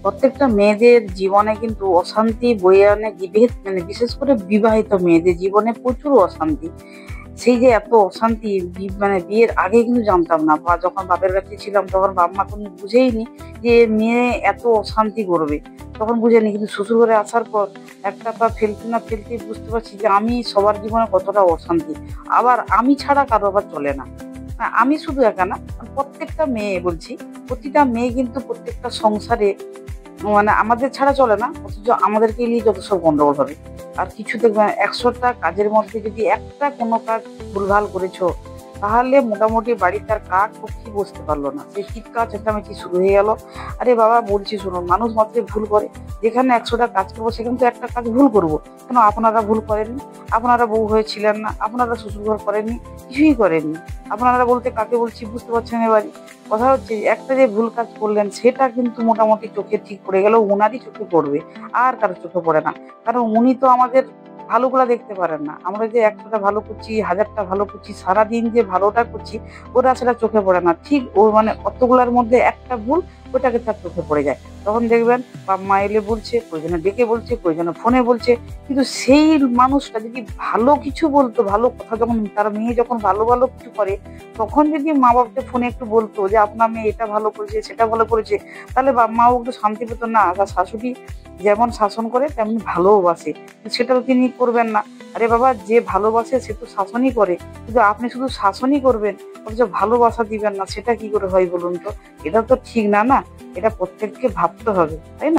প্রত্যেকটা মেয়েদের জীবনে কিন্তু অশান্তি বয়ে আনে। বিশেষ করে বিবাহিত মেয়েদের জীবনে প্রচুর অশান্তি। সেই যে এত অশান্তি বিয়ের আগে কিন্তু জানতাম না, বা যখন বাপের কাছে ছিলাম তখন বাপ মা কোনো বুঝেইনি যে মেয়ে এত অশান্তি করবে, তখন বুঝেনি। কিন্তু শ্বশুর ঘরে আসার পর একটা পা ফেলতে না ফেলতে বুঝতে পারছি যে আমি সবার জীবনে কতটা অশান্তি। আবার আমি ছাড়া কারো আবার চলে না। আমি শুধু একা না, প্রত্যেকটা মেয়ে বলছি, প্রতিটা মেয়ে কিন্তু প্রত্যেকটা সংসারে আমাদের ছাড়া চলে না, অথচ আমাদেরকে নিয়ে যত সব গন্ডগোল হবে। আর কিছু দেখবেন ১০০টা কাজের মধ্যে যদি একটা কোনো কাজ ভুলভাল করেছো, তাহলে মোটামুটি বাড়ির তার কাক পক্ষী বসতে পারলো না, সেই চিৎকার চেঁচামেচি শুরু হয়ে গেল। আরে বাবা বলছি শুনুন, মানুষ মাত্রই ভুল করে। যেখানে ১০০টা কাজ করবো সেখানে তো একটা কাজ ভুল করবো। কেন আপনারা ভুল করেননি? আপনারা বউ হয়েছিলেন না? আপনারা শ্বশুরঘর করেননি? কিছুই করেননি। আপনারা বলতে কাকে বলছি বুঝতে পারছেন এবারই? কথা হচ্ছে একটা যে ভুল কাজ করলেন সেটা কিন্তু মোটামুটি চোখে ঠিক পড়ে গেল, উনারই চোখে পড়বে, আর কারো চোখে পড়ে না। কারণ উনি তো আমাদের ভালোগুলা দেখতে পারেন না। আমরা যে ১০০টা ভালো করছি, ১০০০টা ভালো করছি, সারাদিন যে ভালোটা করছি ওরা সেটা চোখে পড়ে না। ঠিক ও অতগুলার মধ্যে একটা ভুল ওটাকে তার চোখে পড়ে যায়। তখন দেখবেন বাপ মা এলে বলছে, প্রয়োজনে ডেকে বলছে, প্রয়োজনে ফোনে বলছে। কিন্তু সেই মানুষটা যদি ভালো কিছু বলতো, ভালো কথা, যখন তার মেয়ে যখন ভালো ভালো কিছু করে, তখন যদি মা বাবাকে ফোনে একটু বলতো যে আপনার মেয়ে এটা ভালো করেছে, সেটা ভালো করেছে, তাহলে বাপ মাও একটু শান্তি পেত। না, তার শাশুড়ি যেমন শাসন করে তেমনি ভালোবাসে, সেটা তো তিনি করবেন না। আরে বাবা, যে ভালোবাসে সে তো শাসনই করে, কিন্তু আপনি শুধু শাসনই করবেন অথচ ভালোবাসা দিবেন না, সেটা কি করে হয় বলুন তো? এটা তো ঠিক না, না? এটা প্রত্যেককে ভাবতে হবে, তাই না?